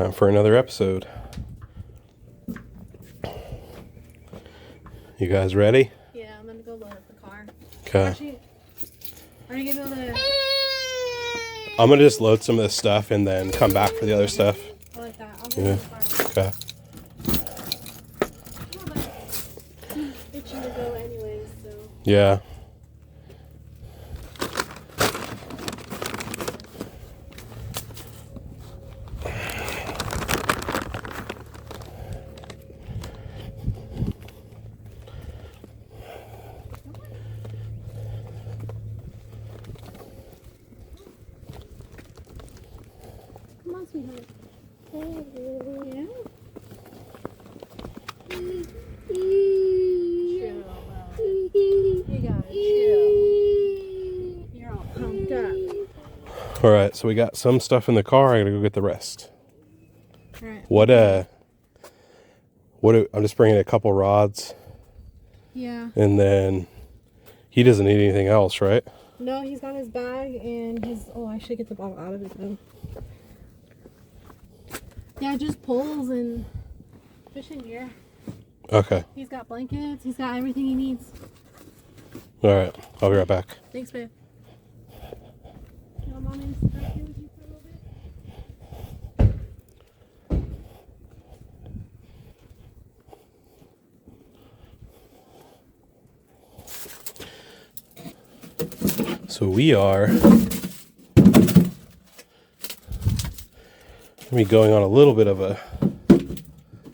Time for another episode. You guys ready? Yeah, I'm gonna go load up the car. Okay. Actually, are you gonna be able to... I'm gonna just load some of this stuff and then come back for the other stuff. I like that. I'll get Yeah. in the car. Okay. I'm itching to go anyways, so... Yeah. Come on, sweetheart. Yeah? Chill, bro. You gotta chill. You're all pumped up. All right. So we got some stuff in the car. I gotta go get the rest. Alright. I'm just bringing a couple rods, Yeah. and then he doesn't need anything else, right? No, he's got his bag and his... Oh, I should get the bottle out of it, though. Yeah, just poles and fishing gear. Okay. He's got blankets. He's got everything he needs. All right. I'll be right back. Thanks, babe. You want mommy to sit back here with you for a little bit? So we are gonna be going on a little bit of a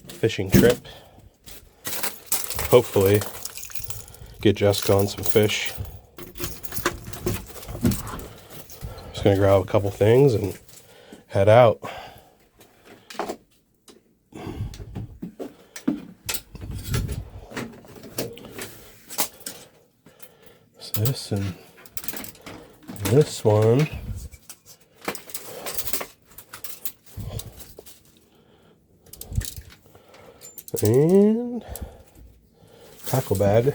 fishing trip. Hopefully get Jessica on some fish. Just gonna grab a couple things and head out. So this and this one. And tackle bag.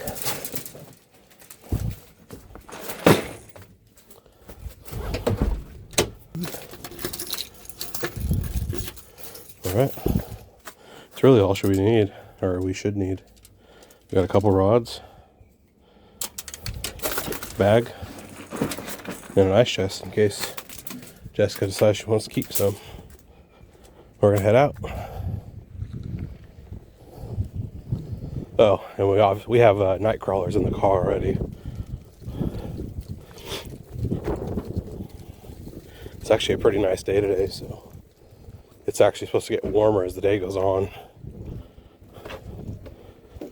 All right. It's really all we need, or we should need. We got a couple rods, bag, and an ice chest in case Jessica decides she wants to keep some. We're gonna head out. Oh, and we have night crawlers in the car already. It's actually a pretty nice day today, so it's actually supposed to get warmer as the day goes on. I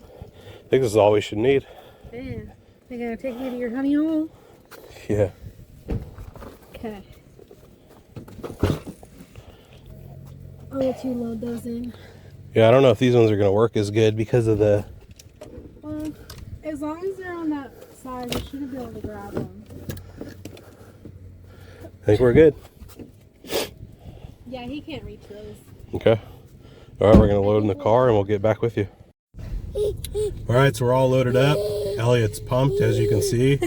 think this is all we should need. Man, you gonna take me to your honey hole? Yeah. Okay. I'll let you load those in. Yeah, I don't know if these ones are gonna work as good because of the... Well, as long as they're on that side, you should be able to grab them. I think we're good. Yeah, he can't reach those. Okay. All right, we're gonna load in the car and we'll get back with you. All right, so we're all loaded up. Elliott's pumped, as you can see.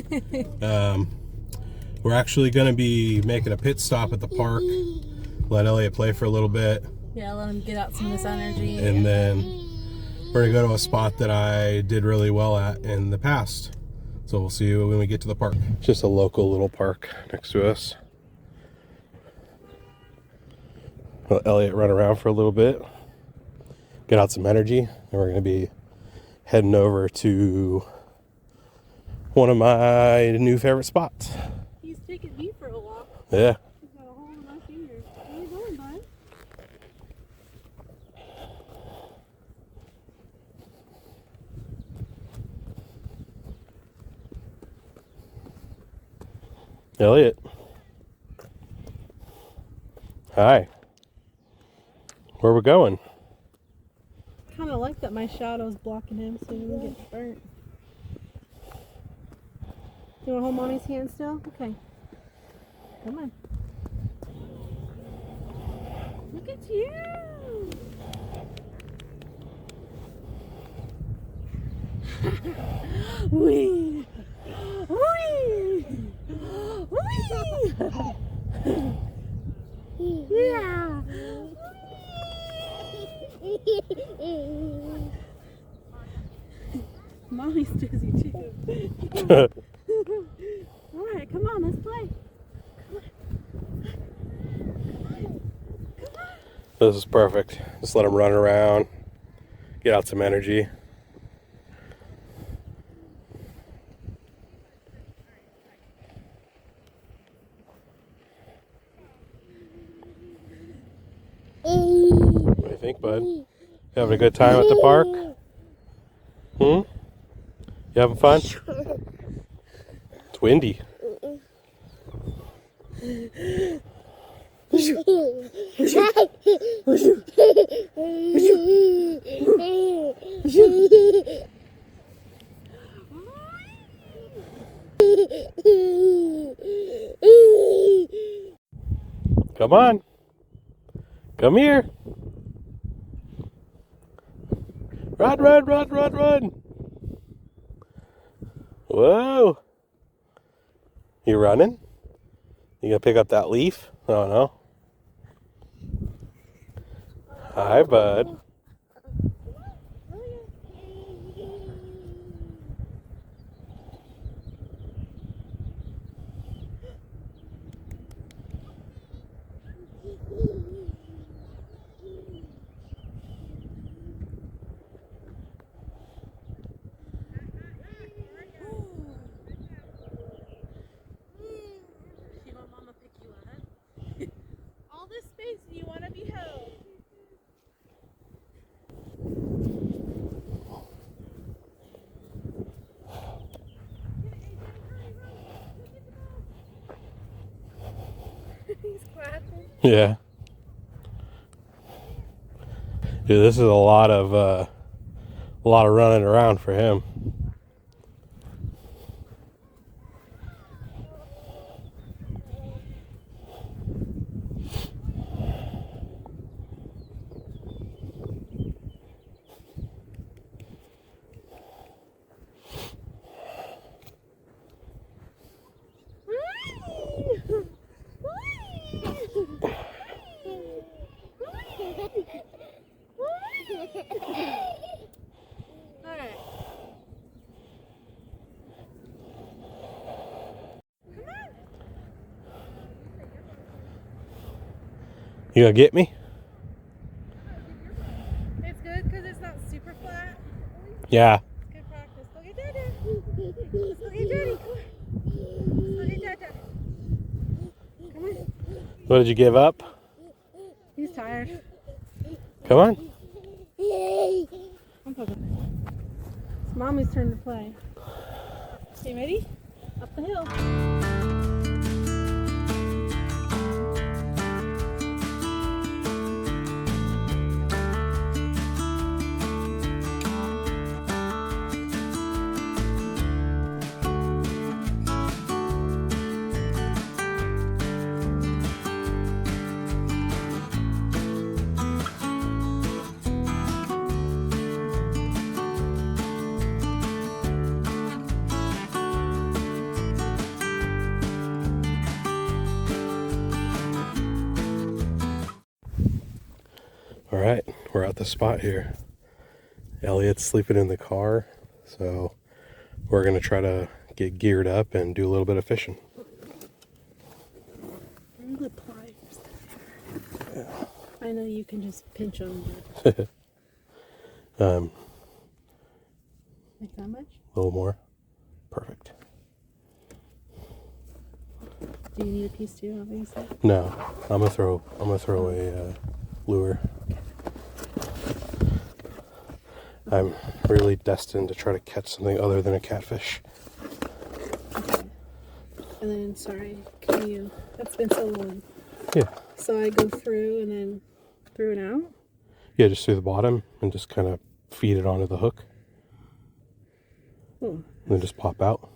We're actually gonna be making a pit stop at the park. Let Elliott play for a little bit. Yeah, let him get out some of this energy. And then we're gonna go to a spot that I did really well at in the past. So we'll see you when we get to the park. It's just a local little park next to us. Let Elliott run around for a little bit, get out some energy, and we're gonna be heading over to one of my new favorite spots. He's taking me for a walk. Yeah. He's got a hole in my finger. Where are you going, bud? Elliott. Hi. Where we going? Kind of like that my shadow's blocking him so he doesn't get burnt. You want to hold mommy's hand still? Okay. Come on. Look at you. Wee. Wee. Wee. Yeah. Mommy's dizzy too. Alright, come on, let's play. This is perfect. Just let him run around, get out some energy. What do you think, bud? You having a good time at the park? You having fun? It's windy. Come on. Come here. Run, run, run, run, run. Whoa. You running? You gonna pick up that leaf? Oh no. Hi, bud. You want Mama pick you up? All this space and you want to be held. He's clapping. Yeah. Dude, this is a lot of running around for him. Alright. You gonna get me? It's good because it's not super flat. Yeah. It's good practice. Go get Dada. Let's go get Daddy. Come on. Let's go get Dada. Come on. What did you give up? He's tired. Come on. I'm poking. It's Mommy's turn to play. Okay, ready? Up the hill. All right, we're at the spot here. Elliott's sleeping in the car, so we're gonna try to get geared up and do a little bit of fishing. I'm the pliers. Yeah. I know you can just pinch them. Like that much? A little more. Perfect. Do you need a piece too, obviously? No, I'm gonna throw a lure. I'm really destined to try to catch something other than a catfish. Okay. And then, sorry, can you, that's been so long. Yeah. So I go through and then through and out? Yeah, just through the bottom and just kind of feed it onto the hook. Oh. And then just pop out.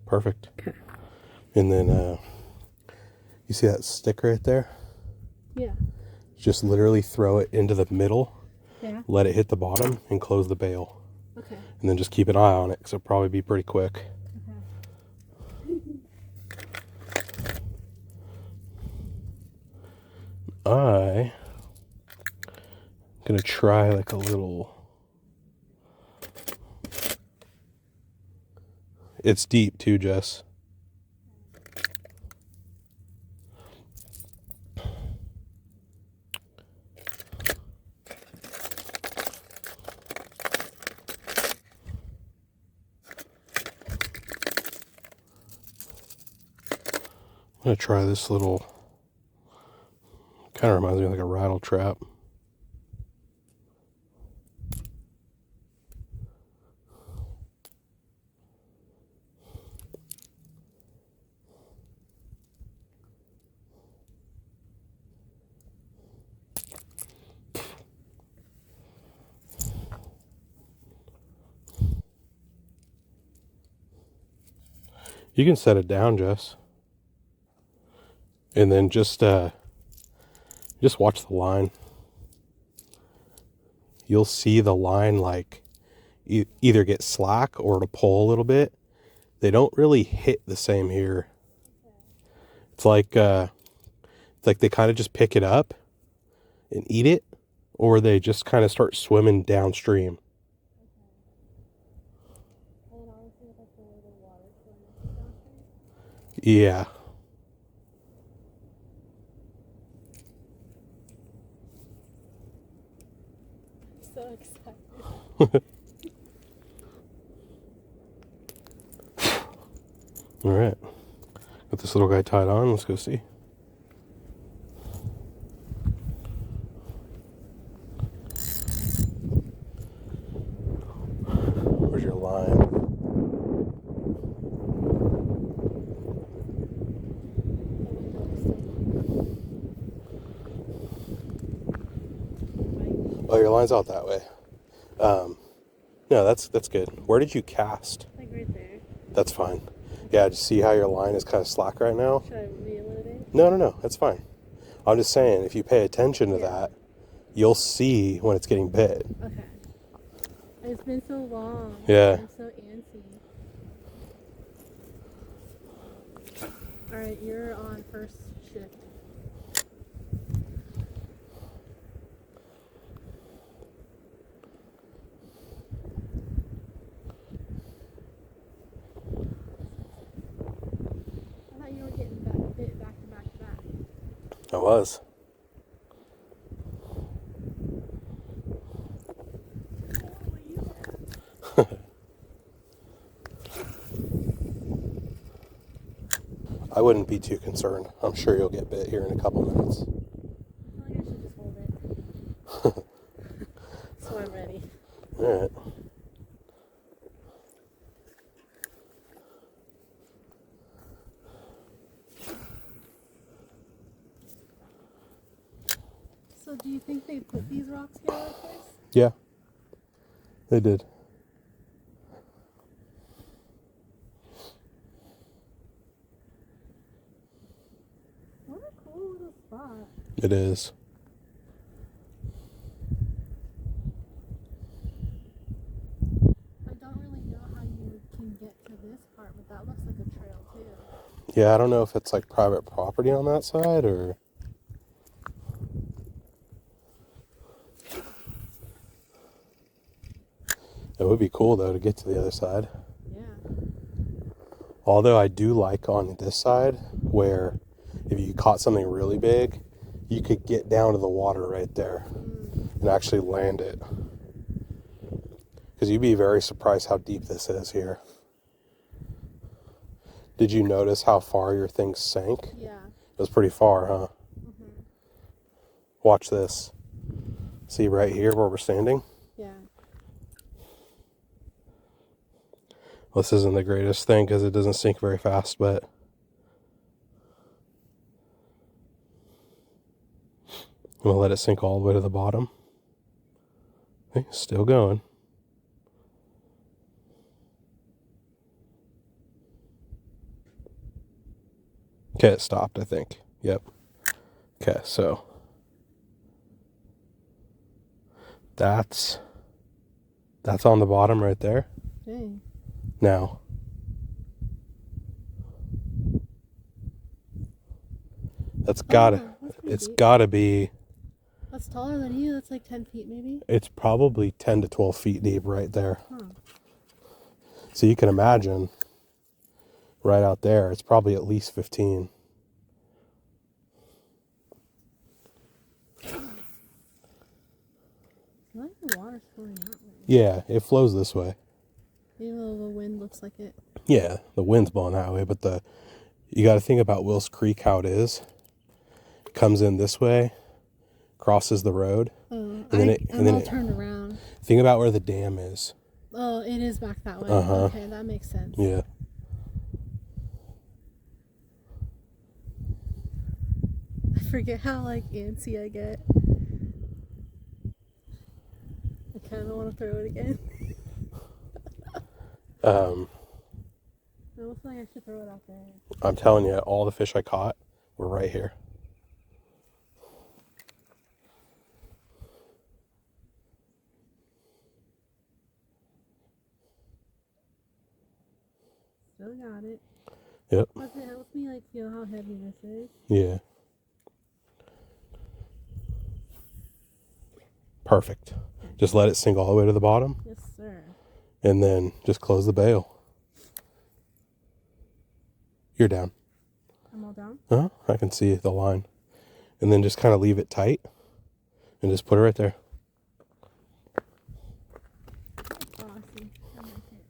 Perfect. Okay. And then, you see that stick right there? Yeah. Just literally throw it into the middle. Yeah. Let it hit the bottom and close the bail. Okay. And then just keep an eye on it because it'll probably be pretty quick. I'm gonna try like a little It's deep too, Jess. I'm gonna try this little, kind of reminds me of like a rattle trap. You can set it down, Jess. And then just watch the line. You'll see the line like either get slack or to pull a little bit. They don't really hit the same here. It's like they kind of just pick it up and eat it, or they just kind of start swimming downstream. Yeah. So excited. All right. Got this little guy tied on. Let's go see. Where's your line? Oh, your line's out that way. No, that's good. Where did you cast? Like right there. That's fine. Yeah, just see how your line is kind of slack right now? Should I reel it in? No, that's fine. I'm just saying, if you pay attention to that, you'll see when it's getting bit. Okay. It's been so long. Yeah. I'm so antsy. Alright, you're on first shift. I thought you were getting bit back to back to back. I was. I wouldn't be too concerned. I'm sure you'll get bit here in a couple minutes. I feel like I should just hold it. So I'm ready. Alright. So do you think they put these rocks here like this? Yeah. They did. What a cool little spot. It is. I don't really know how you can get to this part, but that looks like a trail too. Yeah, I don't know if it's like private property on that side or... It would be cool though to get to the other side. Yeah. Although I do like on this side where if you caught something really big, you could get down to the water right there and actually land it. Because you'd be very surprised how deep this is here. Did you notice how far your thing sank? Yeah. It was pretty far, huh? Mm-hmm. Watch this. See right here where we're standing? Yeah. This isn't the greatest thing because it doesn't sink very fast, but I'm going to let it sink all the way to the bottom. Okay, still going. Okay, it stopped, I think. Yep. Okay, so that's on the bottom right there. Dang. Now, it's gotta be, That's taller than you. That's like 10 feet maybe. it's probably 10 to 12 feet deep right there. Huh. So you can imagine right out there, it's probably at least 15. I like the water's flowing that way. Yeah, it flows this way. Even though the wind looks like it. Yeah, the wind's blowing that way, but you got to think about Wills Creek, how it is. It comes in this way, crosses the road, Oh, and then all turned around. Think about where the dam is. Oh, it is back that way. Uh-huh. Okay, that makes sense. Yeah. I forget how antsy I get. I kind of want to throw it again. I almost feel like I should throw it out there. I'm telling you, all the fish I caught were right here. Still got it. Yep. Plus it helps me feel how heavy this is. Yeah. Perfect. Just let it sink all the way to the bottom. Yes, sir. And then just close the bail. You're down. I'm all down? Huh? I can see the line. And then just kind of leave it tight. And just put it right there. Oh, I see. I like it.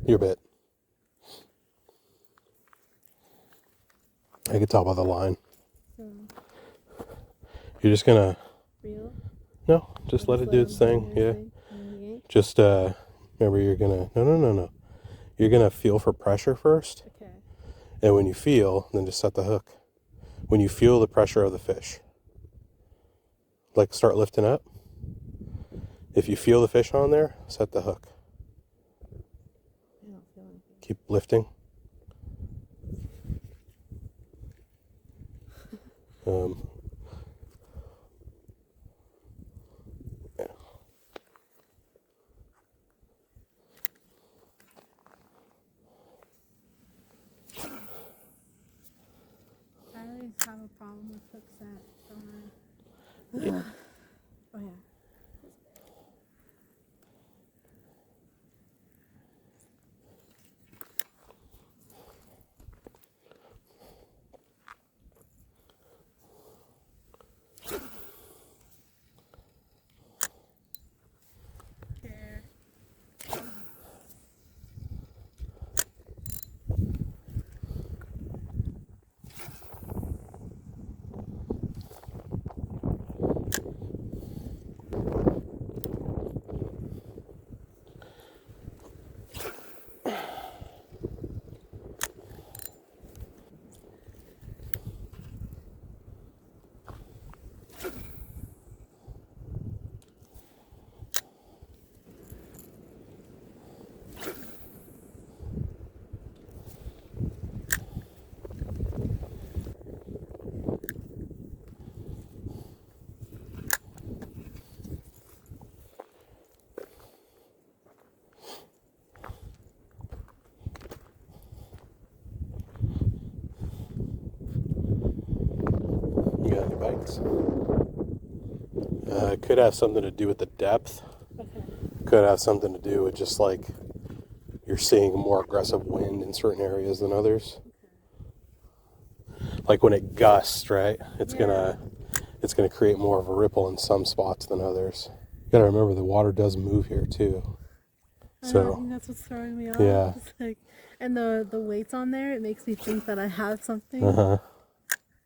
Your bit. I can tell by the line. So, You're just gonna... reel? No, just let it do its thing. Yeah. Just, remember you're gonna... No. You're gonna feel for pressure first. Okay. And when you feel, then just set the hook. When you feel the pressure of the fish. Start lifting up. If you feel the fish on there, set the hook. I don't feel anything. Keep lifting. Yeah. I always have a problem with hooks that don't Yeah. Oh, yeah. There. You got any bites? It could have something to do with the depth. Okay. Could have something to do with just you're seeing a more aggressive wind in certain areas than others. Like when it gusts, right? It's gonna create more of a ripple in some spots than others. You gotta remember the water does move here too. I So think that's what's throwing me off. yeah. It's and the weights on there, it makes me think that I have something. Uh-huh.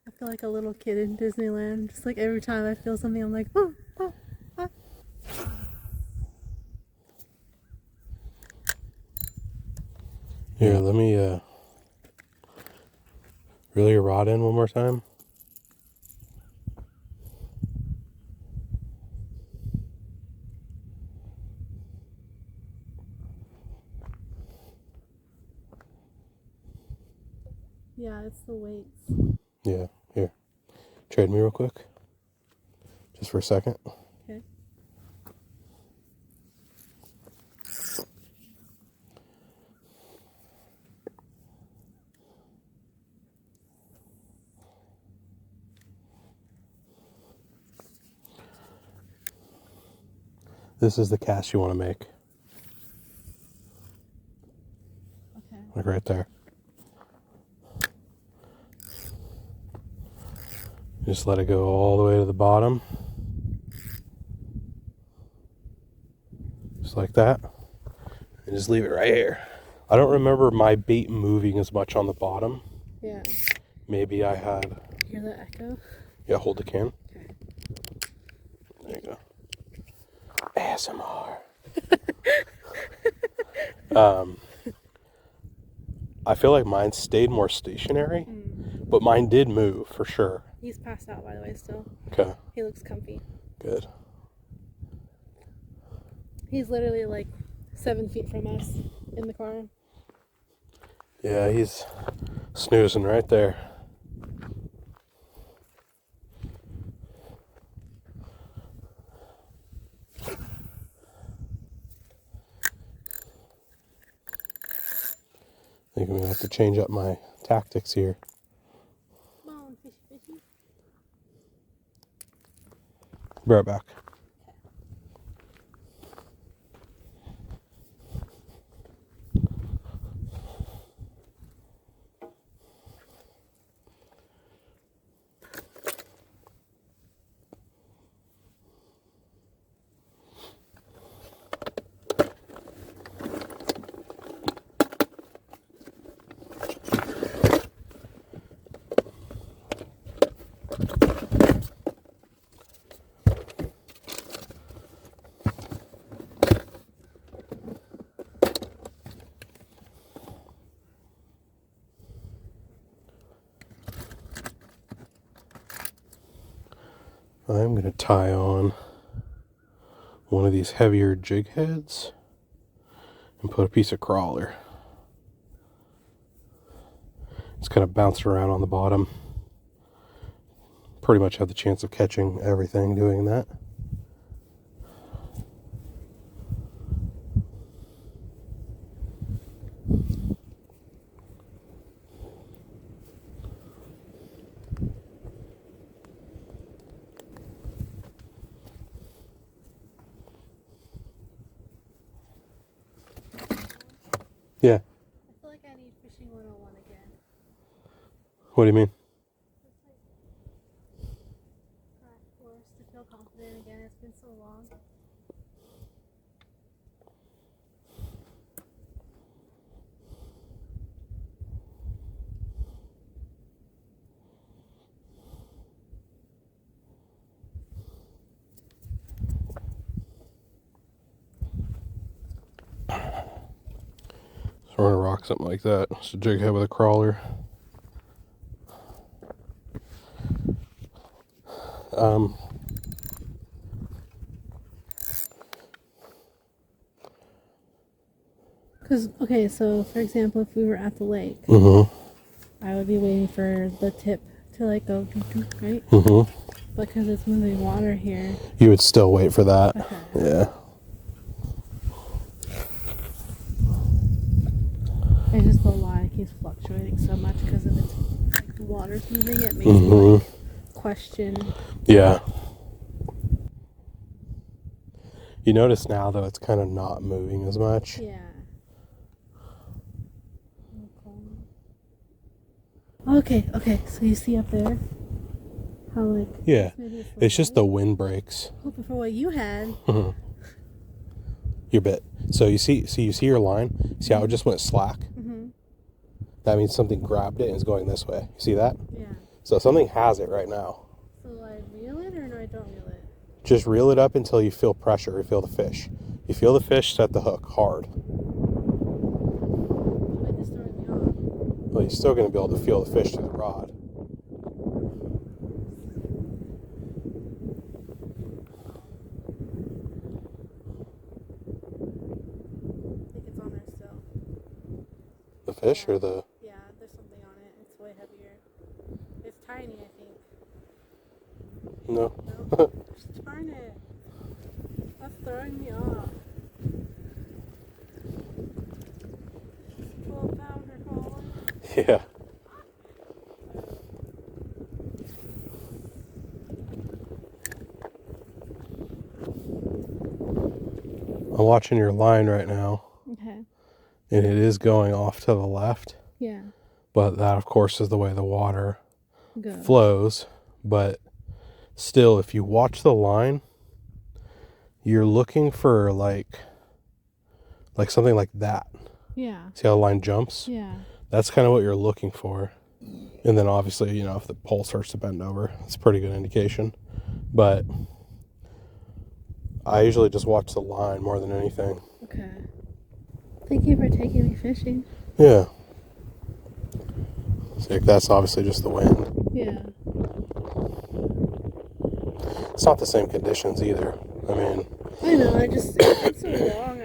I feel like a little kid in Disneyland. Just every time I feel something, I'm like, oh, oh, oh. Here, let me reel your rod in one more time. Yeah, it's the weights. Yeah, here. Trade me real quick. Just for a second. Okay. This is the cast you want to make. Okay. Like right there. Just let it go all the way to the bottom. Just like that. And just leave it right here. I don't remember my bait moving as much on the bottom. Yeah. Maybe I had... Hear the echo? Yeah, hold the can. Okay. There you go. ASMR. I feel like mine stayed more stationary, but mine did move for sure. He's passed out, by the way, still. Okay. He looks comfy. Good. He's literally like 7 feet from us in the car. Yeah, he's snoozing right there. I think I'm gonna have to change up my tactics here. Come on, fishy, fishy. Be right back. I'm going to tie on one of these heavier jig heads and put a piece of crawler. It's kind of bounced around on the bottom. Pretty much have the chance of catching everything doing that. Yeah. I feel like I need fishing 101 again. What do you mean? Just like crash course to feel confident again. It's been so long. So we're going to rock something like that. It's a jig head with a crawler. Because, okay, so for example, if we were at the lake, I would be waiting for the tip to like go, right? Because it's moving water here. You would still wait for that. Okay. Yeah. I just don't lie. It keeps fluctuating so much because of its like the water's moving. It makes me like question. Yeah. You notice now though it's kind of not moving as much. Yeah. Okay, okay. So you see up there how like Yeah. maybe It's just the wind breaks. hoping for what you had. Your bit. So you see your line? See how it just went slack? That means something grabbed it and is going this way. You see that? Yeah. So something has it right now. So do I reel it or no? I don't reel it. Just reel it up until you feel pressure or feel the fish. You feel the fish, set the hook hard. Like it's throwing me off. Well, you're still going to be able to feel the fish through the rod. I think it's on there still. The fish or the... Yeah, there's something on it. It's way heavier. It's tiny, I think. No. No? Just turn it. That's throwing me off. 12-pounder Collin. Yeah. watching your line right now. Okay. And it is going off to the left. Yeah. But that, of course, is the way the water Go. flows. But still, if you watch the line, you're looking for like something like that. Yeah. See how the line jumps? Yeah. That's kind of what you're looking for. And then obviously, you know, if the pole starts to bend over, it's a pretty good indication. But I usually just watch the line more than anything. Okay. Thank you for taking me fishing. Yeah. So that's obviously just the wind. Yeah. It's not the same conditions either. I mean, I know, it's so long,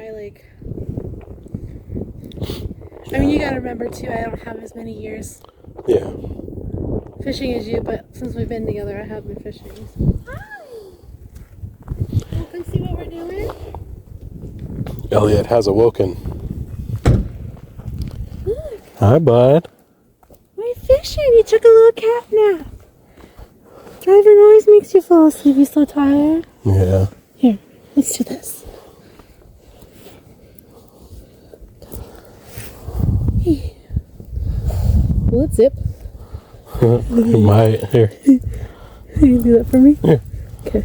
I mean, you gotta remember too, I don't have as many years yeah. fishing as you, but since we've been together, I have been fishing. So. Hi! Come see what we're doing? Elliott has awoken. Look, Hi, bud. we're fishing. You took a little cat nap. Driving always makes you fall asleep. You so tired? Yeah. Here, let's do this. Will it zip? You might. Here. You can do that for me? Yeah. Okay.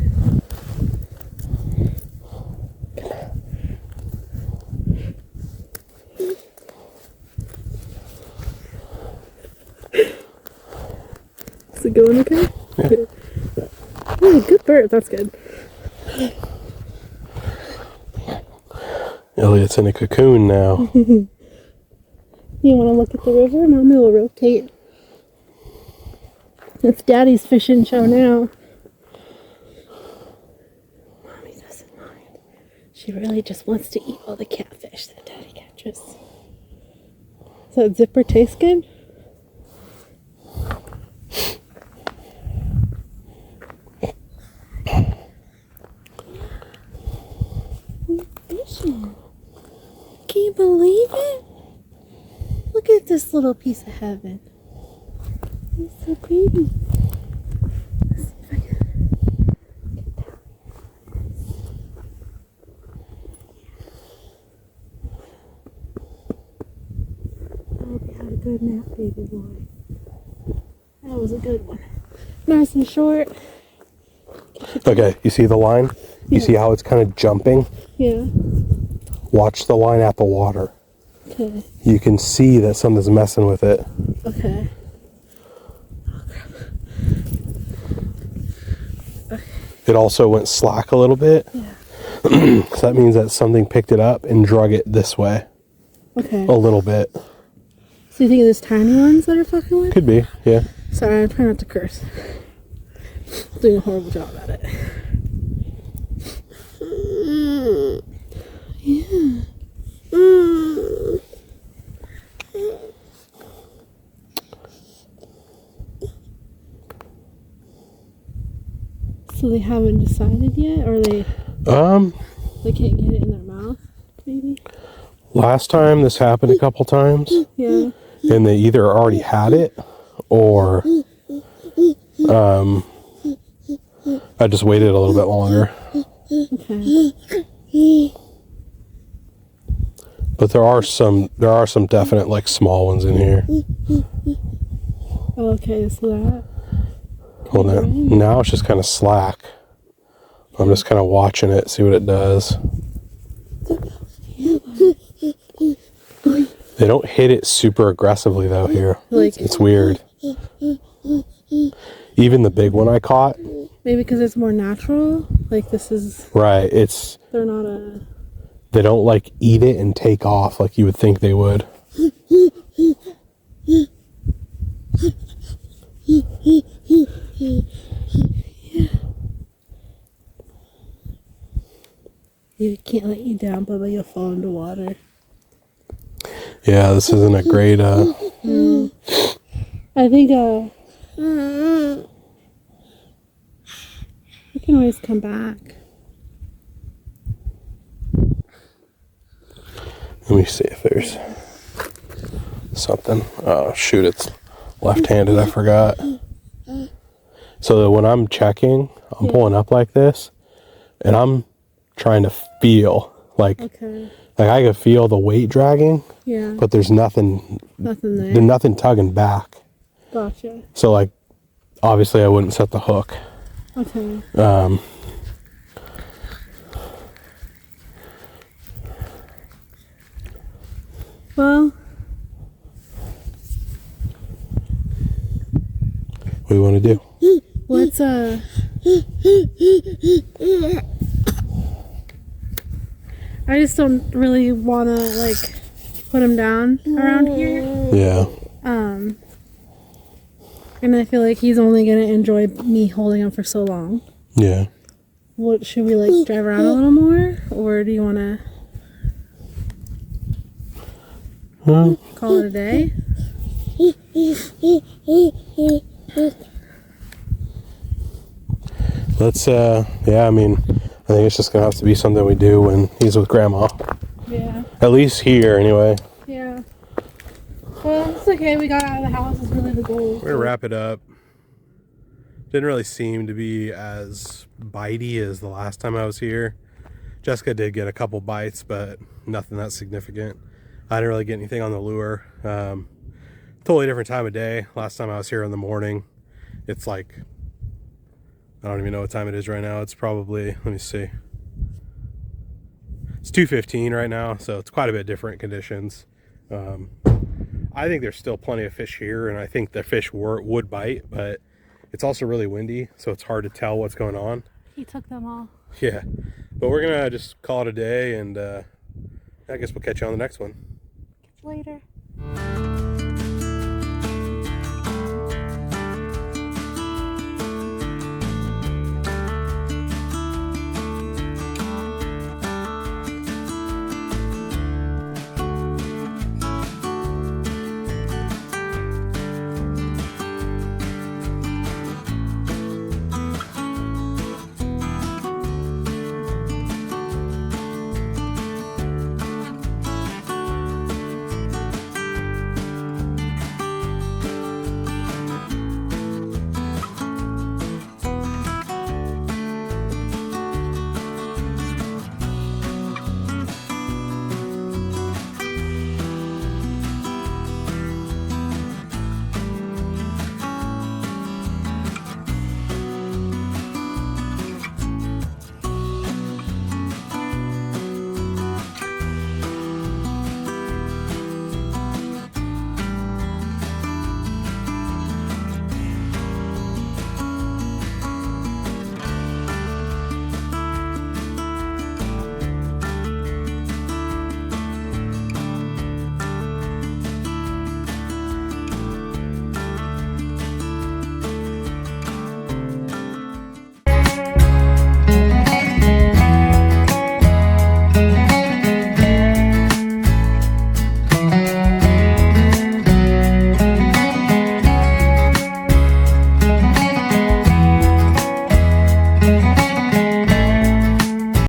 Is it going okay? Yeah. Good. Oh, good bird. That's good. Elliott's in a cocoon now. You want to look at the river? Mommy will rotate. It's Daddy's fishing show now. Mommy doesn't mind. She really just wants to eat all the catfish that Daddy catches. Does that zipper taste good? We're fishing. Can you believe it? Look at this little piece of heaven. It's so pretty. Let's see if I can get down. I hope you had a good nap, baby boy. That was a good one. Nice and short. Okay, you see the line? You see how it's kind of jumping? Yeah. Watch the line at the water. Okay. You can see that something's messing with it. Okay. It also went slack a little bit. Yeah. So that means that something picked it up and drug it this way Okay. a little bit. So you think it's tiny ones that are fucking with? Could be, yeah. Sorry, I'm trying not to curse. Doing a horrible job at it. Yeah. So they haven't decided yet, or they can't get it in their mouth, maybe? Last time this happened a couple times, Yeah. and they either already had it, or I just waited a little bit longer. Okay. But there are some definite like small ones in here. Okay, so that. Well, now it's just kind of slack. I'm just kind of watching it, see what it does. They don't hit it super aggressively though here. Like, It's weird. Even the big one I caught. maybe because it's more natural. Like this is. Right, They're not a. they don't like eat it and take off like you would think they would. You can't let you down, Bubba. You'll fall into water. Yeah, this isn't a great I think we can always come back. let me see if there's something. Oh shoot, it's left-handed, I forgot. So that when I'm checking, I'm pulling up like this, and I'm trying to feel Like, Okay. like I could feel the weight dragging, Yeah. but there's nothing Nothing nothing tugging back. Gotcha. So like, obviously I wouldn't set the hook. Okay. Well, what do you want to do? let's I just don't really want to like put him down around here. Yeah. And I feel like he's only gonna enjoy me holding him for so long. Yeah. What should we like drive around a little more, or do you want to call it a day? Let's yeah, I mean, I think it's just gonna have to be something we do when he's with grandma. Yeah. At least here anyway. Yeah. Well, it's okay. We got out of the house. Is really the goal. We're gonna wrap it up. Didn't really seem to be as bitey as the last time I was here. Jessica did get a couple bites, but nothing that significant. I didn't really get anything on the lure. Totally different time of day. Last time I was here in the morning. It's like, I don't even know what time it is right now. It's probably, let me see. It's 2:15 right now, so it's quite a bit different conditions. I think there's still plenty of fish here, and I think the fish would bite, but it's also really windy, so it's hard to tell what's going on. He took them all. Yeah, but we're gonna just call it a day, and I guess we'll catch you on the next one. Later.